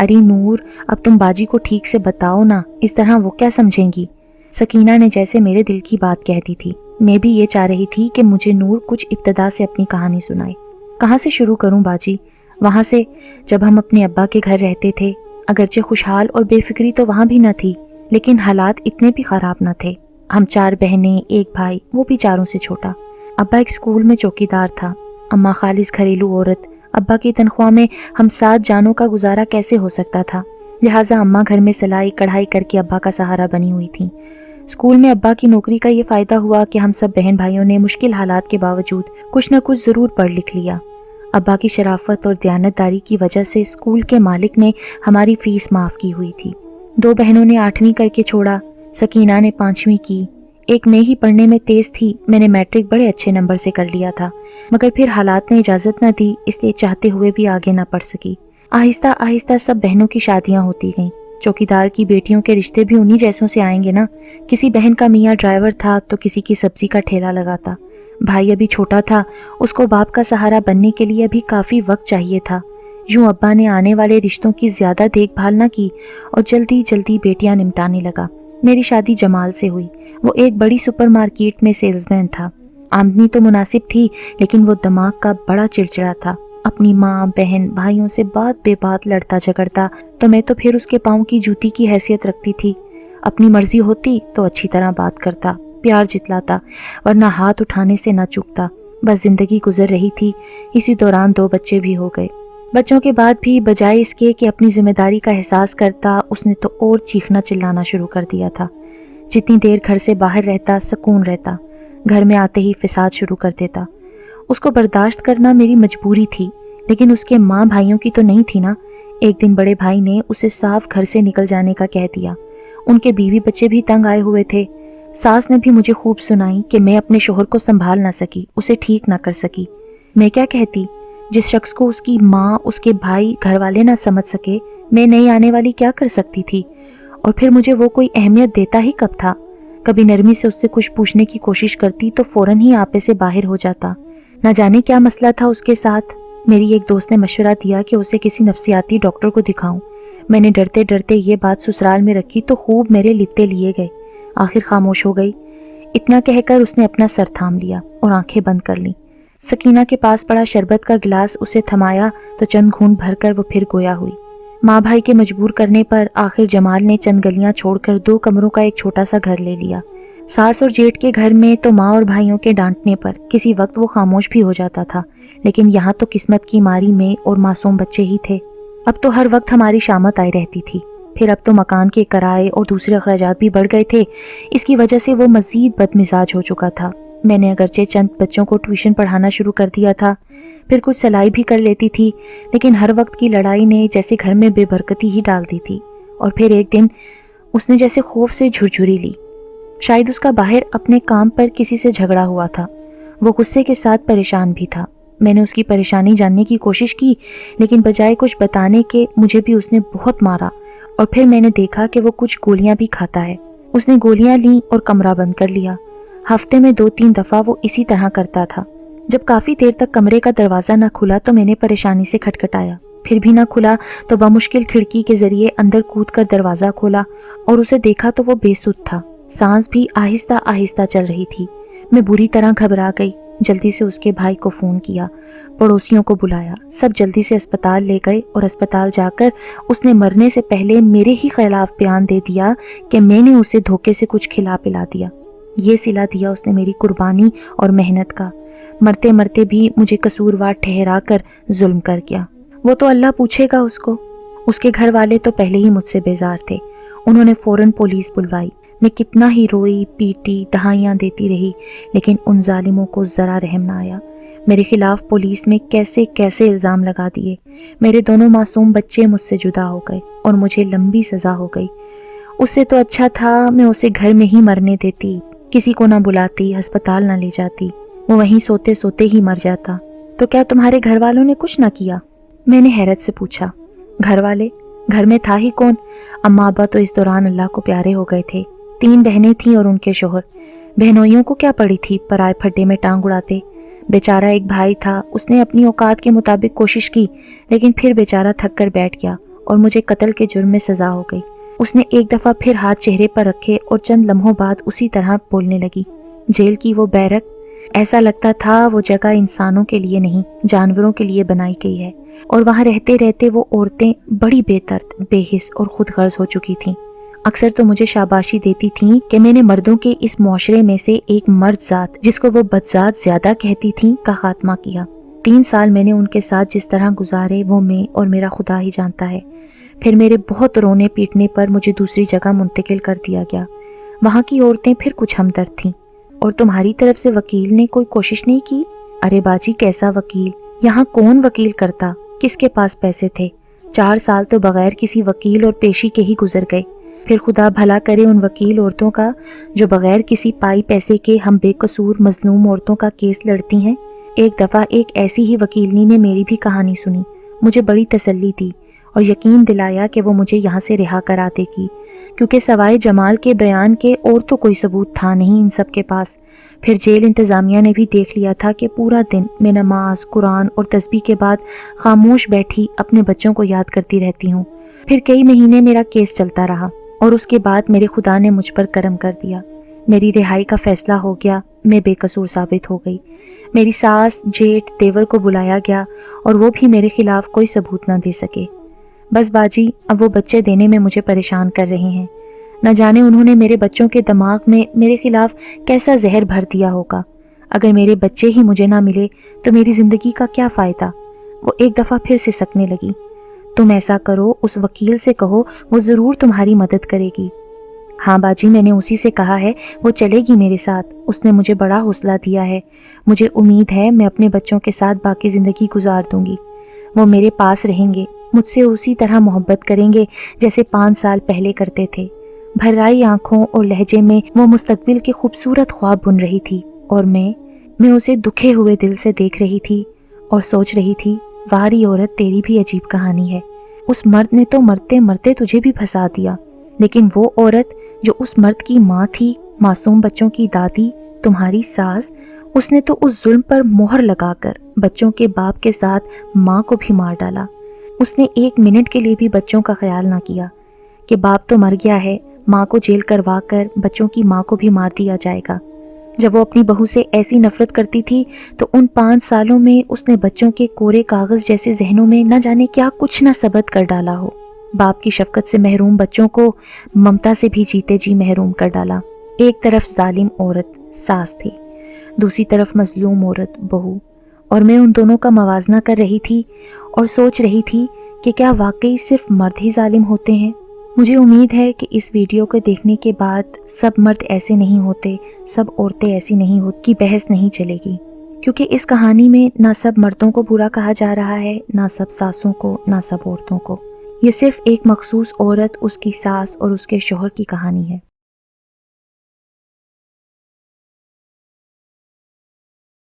ارے نور، اب تم باجی کو ٹھیک سے بتاؤ نا، اس طرح وہ کیا سمجھیں گی؟ سکینہ نے جیسے میرے دل کی بات کہہ دی تھی۔ میں بھی یہ چاہ رہی تھی کہ مجھے نور کچھ ابتدا سے اپنی کہانی سنائے۔ کہاں سے شروع کروں باجی؟ وہاں سے جب ہم اپنے ابا کے گھر رہتے تھے، اگرچہ خوشحال اور بے فکری تو وہاں بھی نہ تھی، لیکن حالات اتنے بھی خراب نہ تھے۔ ہم 4 بہنیں، ایک بھائی، وہ بھی چاروں سے چھوٹا۔ ابا ایک اسکول میں چوکیدار تھا، اماں خالص گھریلو عورت۔ ابا کی تنخواہ میں ہم 7 جانوں کا گزارا کیسے ہو سکتا تھا؟ لہٰذا اماں گھر میں سلائی کڑھائی کر کے ابا کا سہارا بنی ہوئی تھیں۔ اسکول میں ابا کی نوکری کا یہ فائدہ ہوا کہ ہم سب بہن بھائیوں نے مشکل حالات کے باوجود کچھ نہ کچھ ضرور پڑھ لکھ لیا۔ ابا کی شرافت اور دیانتداری کی وجہ سے اسکول کے مالک نے ہماری فیس معاف کی ہوئی تھی۔ 2 بہنوں نے 8ویں کر کے چھوڑا، سکینہ نے 5ویں کی۔ ایک میں ہی پڑھنے میں تیز تھی، میں نے میٹرک بڑے اچھے نمبر سے کر لیا تھا، مگر پھر حالات نے اجازت نہ دی، اس لیے چاہتے ہوئے بھی آگے نہ پڑھ سکی۔ آہستہ آہستہ سب بہنوں کی شادیاں ہوتی گئیں۔ چوکیدار کی بیٹیوں کے رشتے بھی انہی جیسوں سے آئیں گے نا۔ کسی بہن کا میاں ڈرائیور تھا تو کسی کی سبزی کا ٹھیلا لگاتا۔ بھائی ابھی چھوٹا تھا، اس کو باپ کا سہارا بننے کے لیے ابھی کافی وقت چاہیے تھا۔ یوں ابا نے آنے والے رشتوں کی زیادہ دیکھ بھال نہ کی اور جلدی جلدی بیٹیاں نمٹانے لگا۔ میری شادی جمال سے ہوئی۔ وہ ایک بڑی سپر مارکیٹ میں سیلز مین تھا۔ آمدنی تو مناسب تھی، لیکن وہ دماغ کا بڑا چڑچڑا تھا۔ اپنی ماں، بہن، بھائیوں سے بات بے بات لڑتا جھگڑتا، تو میں تو پھر اس کے پاؤں کی جوتی کی حیثیت رکھتی تھی۔ اپنی مرضی ہوتی تو اچھی طرح بات کرتا، پیار جتلاتا، ورنہ ہاتھ اٹھانے سے نہ چوکتا۔ بس زندگی گزر رہی تھی۔ اسی دوران 2 بچے بھی ہو گئے۔ بچوں کے بعد بھی بجائے اس کے کہ اپنی ذمہ داری کا احساس کرتا، اس نے تو اور چیخنا چلانا شروع کر دیا تھا۔ جتنی دیر گھر سے باہر رہتا سکون رہتا، گھر میں آتے ہی فساد شروع کر دیتا۔ اس کو برداشت کرنا میری مجبوری تھی، لیکن اس کے ماں بھائیوں کی تو نہیں تھی نا۔ ایک دن بڑے بھائی نے اسے صاف گھر سے نکل جانے کا کہہ دیا۔ ان کے بیوی بچے بھی تنگ آئے ہوئے تھے۔ ساس نے بھی مجھے خوب سنائی کہ میں اپنے شوہر کو سنبھال نہ سکی، اسے ٹھیک نہ کر سکی۔ میں کیا کہتی؟ جس شخص کو اس کی ماں، اس کے بھائی، گھر والے نہ سمجھ سکے، میں نئی آنے والی کیا کر سکتی تھی؟ اور پھر مجھے وہ کوئی اہمیت دیتا ہی کب تھا؟ کبھی نرمی سے اس سے کچھ پوچھنے کی کوشش کرتی تو فوراً ہی آپے سے باہر ہو جاتا۔ نہ جانے کیا مسئلہ تھا اس کے ساتھ۔ میری ایک دوست نے مشورہ دیا کہ اسے کسی نفسیاتی ڈاکٹر کو دکھاؤں۔ میں نے ڈرتے ڈرتے یہ بات سسرال میں رکھی تو خوب میرے لتے لیے گئے۔ آخر خاموش ہو گئی۔ اتنا کہہ کر اس نے اپنا سر تھام لیا اور آنکھیں بند کر لیں۔ سکینہ کے پاس پڑا شربت کا گلاس اسے تھمایا تو چند گھونٹ بھر کر وہ پھر گویا ہوئی۔ ماں بھائی کے مجبور کرنے پر آخر جمال نے چند گلیاں چھوڑ کر 2 کمروں کا ایک چھوٹا سا گھر لے لیا۔ ساس اور جیٹھ کے گھر میں تو ماں اور بھائیوں کے ڈانٹنے پر کسی وقت وہ خاموش بھی ہو جاتا تھا، لیکن یہاں تو قسمت کی ماری میں اور معصوم بچے ہی تھے۔ اب تو ہر وقت ہماری شامت آئی رہتی تھی۔ پھر اب تو مکان کے کرائے اور دوسرے اخراجات بھی بڑھ گئے تھے۔ اس کی وجہ سے وہ مزید بد مزاج ہو چکا تھا۔ میں نے اگرچہ چند بچوں کو ٹیوشن پڑھانا شروع کر دیا تھا، پھر کچھ سلائی بھی کر لیتی تھی، لیکن ہر وقت کی لڑائی نے جیسے گھر میں بے برکتی ہی ڈال دی تھی۔ اور پھر ایک دن اس نے جیسے خوف سے جھرجھری لی۔ شاید اس کا باہر اپنے کام پر کسی سے جھگڑا ہوا تھا۔ وہ غصے کے ساتھ پریشان بھی تھا۔ میں نے اس کی پریشانی جاننے کی کوشش کی، لیکن بجائے کچھ بتانے کے مجھے بھی اس نے بہت مارا، اور پھر میں نے دیکھا کہ وہ کچھ گولیاں بھی کھاتا ہے۔ اس نے گولیاں لیں اور کمرہ بند کر لیا۔ ہفتے میں 2-3 دفعہ وہ اسی طرح کرتا تھا۔ جب کافی دیر تک کمرے کا دروازہ نہ کھلا تو میں نے پریشانی سے کھٹکھٹایا۔ پھر بھی نہ کھلا تو بمشکل کھڑکی کے ذریعے اندر کود کر دروازہ کھولا اور اسے دیکھا تو وہ بے سود تھا۔ سانس بھی آہستہ آہستہ چل رہی تھی۔ میں بری طرح گھبرا گئی۔ جلدی سے اس کے بھائی کو فون کیا، پڑوسیوں کو بلایا، سب جلدی سے اسپتال لے گئے، اور اسپتال جا کر اس نے مرنے سے پہلے میرے ہی خلاف بیان دے دیا کہ میں نے اسے دھوکے سے کچھ کھلا پلا دیا۔ یہ صلہ دیا اس نے میری قربانی اور محنت کا۔ مرتے مرتے بھی مجھے قصوروار ٹھہرا کر ظلم کر گیا۔ وہ تو اللہ پوچھے گا اس کو۔ اس کے گھر والے تو پہلے ہی مجھ سے بیزار تھے۔ انہوں نے فوراً پولیس بلوائی۔ میں کتنا ہی روئی پیٹی دہائیاں دیتی رہی، لیکن ان ظالموں کو ذرا رحم نہ آیا۔ میرے خلاف پولیس میں کیسے کیسے الزام لگا دیے۔ میرے دونوں معصوم بچے مجھ سے جدا ہو گئے اور مجھے لمبی سزا ہو گئی۔ اس سے تو اچھا تھا میں اسے گھر میں ہی مرنے دیتی، کسی کو نہ بلاتی، ہسپتال نہ لے جاتی، وہ وہیں سوتے سوتے ہی مر جاتا۔ تو کیا تمہارے گھر والوں نے کچھ نہ کیا؟ میں نے حیرت سے پوچھا۔ گھر والے؟ گھر میں تھا ہی کون؟ اماں ابا تو اس دوران اللہ کو پیارے ہو گئے تھے۔ 3 بہنیں تھیں اور ان کے شوہر۔ بہنوئیوں کو کیا پڑی تھی پرائے پھڈے میں ٹانگ اڑاتے۔ بیچارہ ایک بھائی تھا، اس نے اپنی اوقات کے مطابق کوشش کی، لیکن پھر بیچارہ تھک کر بیٹھ گیا اور مجھے قتل کے جرم میں سزا ہو گئی۔ اس نے ایک دفعہ پھر ہاتھ چہرے پر رکھے اور چند لمحوں بعد اسی طرح بولنے لگی۔ جیل کی وہ بیرک، ایسا لگتا تھا وہ جگہ انسانوں کے لیے نہیں جانوروں کے لیے بنائی گئی ہے، اور وہاں رہتے رہتے وہ عورتیں بڑی بے درد، بے حس اور خود غرض ہو چکی تھیں۔ اکثر تو مجھے شاباشی دیتی تھیں کہ میں نے مردوں کے اس معاشرے میں سے ایک مرد ذات، جس کو وہ بدذات زیادہ کہتی تھیں، کا خاتمہ کیا۔ 3 سال میں نے ان کے ساتھ جس طرح گزارے وہ میں اور میرا خدا ہی جانتا ہے۔ پھر میرے بہت رونے پیٹنے پر مجھے دوسری جگہ منتقل کر دیا گیا۔ وہاں کی عورتیں پھر کچھ ہمدرد تھیں۔ اور تمہاری طرف سے وکیل نے کوئی کوشش نہیں کی؟ ارے باجی کیسا وکیل؟ یہاں کون وکیل کرتا؟ کس کے پاس پیسے تھے؟ 4 سال تو بغیر کسی وکیل اور پیشی کے ہی گزر گئے۔ پھر خدا بھلا کرے ان وکیل عورتوں کا جو بغیر کسی پائی پیسے کے ہم بے قصور مظلوم عورتوں کا کیس لڑتی ہیں۔ ایک دفعہ ایک ایسی ہی وکیلنی نے میری بھی کہانی سنی، مجھے بڑی تسلی دی اور یقین دلایا کہ وہ مجھے یہاں سے رہا کرا دے گی، کیونکہ سوائے جمال کے بیان کے اور تو کوئی ثبوت تھا نہیں ان سب کے پاس۔ پھر جیل انتظامیہ نے بھی دیکھ لیا تھا کہ پورا دن میں نماز، قرآن اور تسبیح کے بعد خاموش بیٹھی اپنے بچوں کو یاد کرتی رہتی ہوں۔ پھر کئی مہینے میرا کیس چلتا رہا اور اس کے بعد میرے خدا نے مجھ پر کرم کر دیا۔ میری رہائی کا فیصلہ ہو گیا، میں بے قصور ثابت ہو گئی۔ میری ساس، جیٹھ، دیور کو بلایا گیا اور وہ بھی میرے خلاف کوئی ثبوت نہ دے سکے۔ بس باجی اب وہ بچے دینے میں مجھے پریشان کر رہے ہیں۔ نہ جانے انہوں نے میرے بچوں کے دماغ میں میرے خلاف کیسا زہر بھر دیا ہوگا۔ اگر میرے بچے ہی مجھے نہ ملے تو میری زندگی کا کیا فائدہ؟ وہ ایک دفعہ پھر سسکنے لگی۔ تم ایسا کرو، اس وکیل سے کہو، وہ ضرور تمہاری مدد کرے گی۔ ہاں باجی، میں نے اسی سے کہا ہے، وہ چلے گی میرے ساتھ۔ اس نے مجھے بڑا حوصلہ دیا ہے۔ مجھے امید ہے میں اپنے بچوں کے ساتھ باقی زندگی گزار دوں گی۔ وہ میرے پاس رہیں گے، مجھ سے اسی طرح محبت کریں گے جیسے 5 سال پہلے کرتے تھے۔ بھرائی آنکھوں اور لہجے میں وہ مستقبل کے خوبصورت خواب بن رہی تھی، اور میں اسے دکھے ہوئے دل سے دیکھ رہی تھی اور سوچ رہی تھی، واری عورت تیری بھی عجیب کہانی ہے۔ اس مرد نے تو مرتے مرتے تجھے بھی پھنسا دیا، لیکن وہ عورت جو اس مرد کی ماں تھی، معصوم بچوں کی دادی، تمہاری ساس، اس نے تو اس ظلم پر مہر لگا کر بچوں کے باپ کے ساتھ ماں کو بھی مار ڈالا۔ اس نے 1 منٹ کے لیے بھی بچوں کا خیال نہ کیا کہ باپ تو مر گیا ہے، ماں کو جیل کروا کر بچوں کی ماں کو بھی مار دیا جائے گا۔ جب وہ اپنی بہو سے ایسی نفرت کرتی تھی تو ان 5 سالوں میں اس نے بچوں کے کورے کاغذ جیسے ذہنوں میں نہ جانے کیا کچھ نہ ثبت کر ڈالا ہو۔ باپ کی شفقت سے محروم بچوں کو ممتا سے بھی جیتے جی محروم کر ڈالا۔ ایک طرف ظالم عورت ساس تھی، دوسری طرف مظلوم عورت بہو، اور میں ان دونوں کا موازنہ کر رہی تھی اور سوچ رہی تھی کہ کیا واقعی صرف مرد ہی ظالم ہوتے ہیں؟ مجھے امید ہے کہ اس ویڈیو کو دیکھنے کے بعد سب مرد ایسے نہیں ہوتے، سب عورتیں ایسی نہیں ہوتی کی بحث نہیں چلے گی، کیونکہ اس کہانی میں نہ سب مردوں کو برا کہا جا رہا ہے، نہ سب ساسوں کو، نہ سب عورتوں کو۔ یہ صرف ایک مخصوص عورت، اس کی ساس اور اس کے شوہر کی کہانی ہے۔